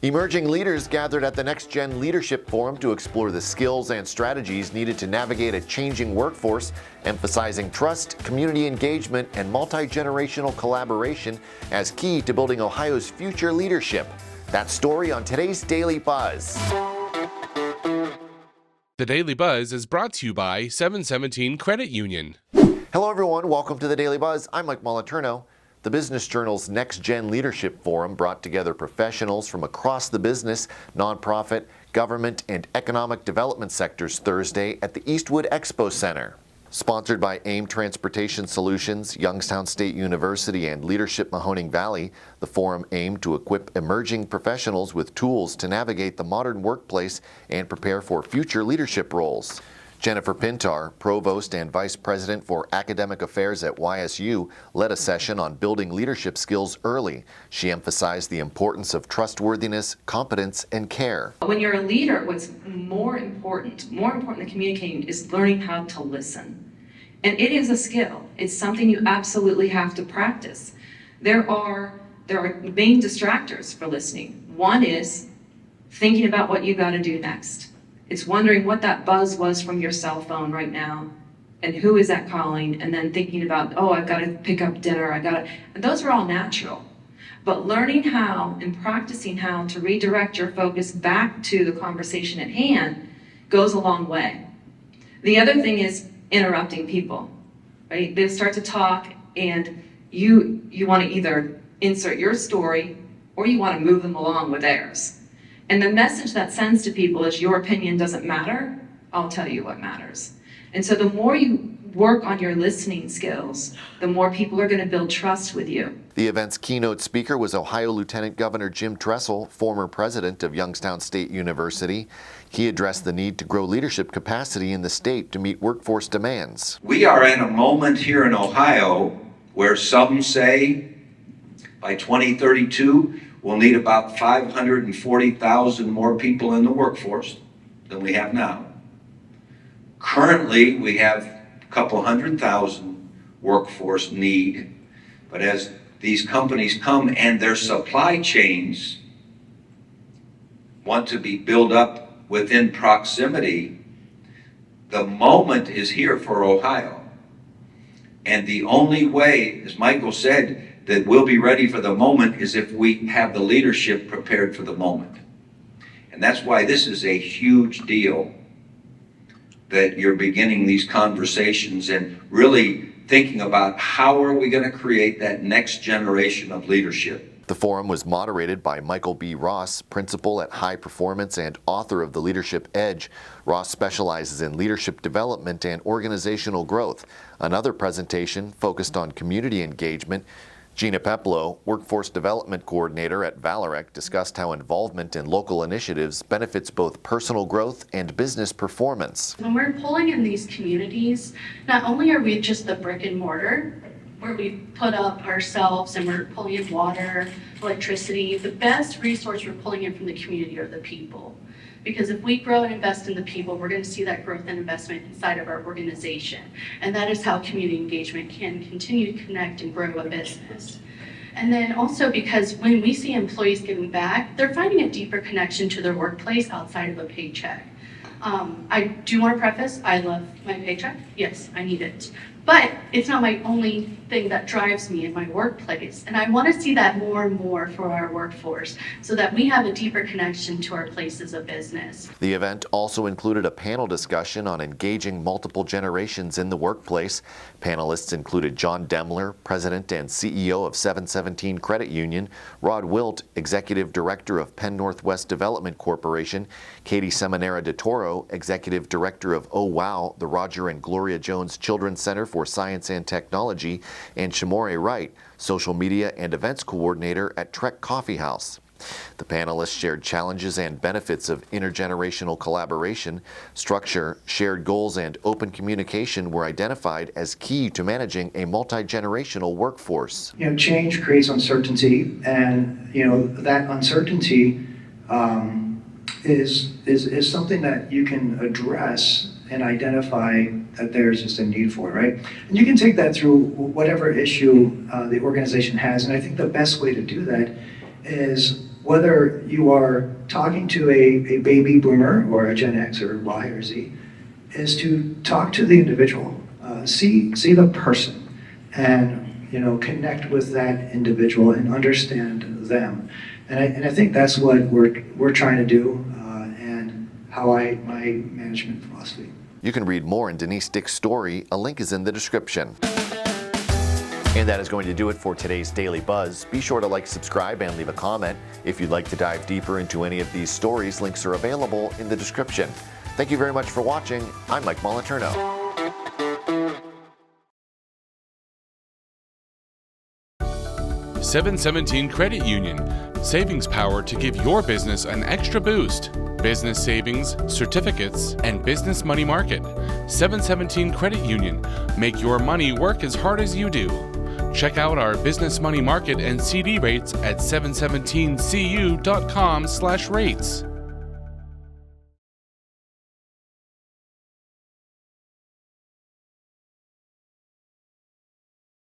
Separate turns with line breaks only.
Emerging leaders gathered at the Next Gen Leadership Forum to explore the skills and strategies needed to navigate a changing workforce, emphasizing trust, community engagement, and multi-generational collaboration as key to building Ohio's future leadership. That story on today's Daily Buzz.
The Daily Buzz is brought to you by 717 Credit Union.
Hello everyone, welcome to the Daily Buzz. I'm Mike Moliterno. The Business Journal's Next Gen Leadership Forum brought together professionals from across the business, nonprofit, government, and economic development sectors Thursday at the Eastwood Expo Center. Sponsored by AIM Transportation Solutions, Youngstown State University, and Leadership Mahoning Valley, the forum aimed to equip emerging professionals with tools to navigate the modern workplace and prepare for future leadership roles. Jennifer Pintar, Provost and Vice President for Academic Affairs at YSU, led a session on building leadership skills early. She emphasized the importance of trustworthiness, competence, and care.
When you're a leader, what's more important than communicating is learning how to listen. And it is a skill. It's something you absolutely have to practice. There are main distractors for listening. One is thinking about what you got to do next. It's wondering what that buzz was from your cell phone right now and who is that calling, and then thinking about, oh, I've got to pick up dinner, and those are all natural. But learning how and practicing how to redirect your focus back to the conversation at hand goes a long way. The other thing is interrupting people, right? They start to talk and you want to either insert your story or you want to move them along with theirs. And the message that sends to people is your opinion doesn't matter, I'll tell you what matters. And so the more you work on your listening skills, the more people are going to build trust with you.
The event's keynote speaker was Ohio Lieutenant Governor Jim Tressel, former president of Youngstown State University. He addressed the need to grow leadership capacity in the state to meet workforce demands.
We are in a moment here in Ohio where some say by 2032, we'll need about 540,000 more people in the workforce than we have now. Currently, we have a couple 100,000 workforce need, but as these companies come and their supply chains want to be built up within proximity, the moment is here for Ohio. And the only way, as Michael said, that we'll be ready for the moment is if we have the leadership prepared for the moment. And that's why this is a huge deal that you're beginning these conversations and really thinking about how are we going to create that next generation of leadership.
The forum was moderated by Michael B. Ross, principal at High Performance and author of The Leadership Edge. Ross specializes in leadership development and organizational growth. Another presentation focused on community engagement. Gina Peplow, Workforce Development Coordinator at Valorec, discussed how involvement in local initiatives benefits both personal growth and business performance.
When we're pulling in these communities, not only are we just the brick and mortar, where we put up ourselves and we're pulling in water, electricity, the best resource we're pulling in from the community are the people. Because if we grow and invest in the people, we're going to see that growth and investment inside of our organization. And that is how community engagement can continue to connect and grow a business. And then also because when we see employees giving back, they're finding a deeper connection to their workplace outside of a paycheck. I do want to preface, I love my paycheck. Yes, I need it. But it's not my only thing that drives me in my workplace. And I want to see that more and more for our workforce so that we have a deeper connection to our places of business.
The event also included a panel discussion on engaging multiple generations in the workplace. Panelists included John Demler, President and CEO of 717 Credit Union, Rod Wilt, Executive Director of Penn Northwest Development Corporation, Katie Seminara de Toro, Executive Director of Oh Wow, the Roger and Gloria Jones Children's Center for Science and Technology, and Shamore Wright, Social Media and Events Coordinator at Trek Coffee House. The panelists shared challenges and benefits of intergenerational collaboration. Structure, shared goals, and open communication were identified as key to managing a multi-generational workforce.
Change creates uncertainty, and that uncertainty is something that you can address and identify that there's just a need for, right? And you can take that through whatever issue the organization has, and I think the best way to do that is whether you are talking to a baby boomer or a Gen X or Y or Z, is to talk to the individual, see the person, and connect with that individual and understand them. And I think that's what we're trying to do, and my management philosophy.
You can read more in Denise Dick's story. A link is in the description. And that is going to do it for today's Daily Buzz. Be sure to like, subscribe, and leave a comment. If you'd like to dive deeper into any of these stories, links are available in the description. Thank you very much for watching. I'm Mike Moliterno.
717 Credit Union. Savings power to give your business an extra boost. Business savings, certificates, and business money market. 717 Credit Union. Make your money work as hard as you do. Check out our business money market and CD rates at 717cu.com/rates.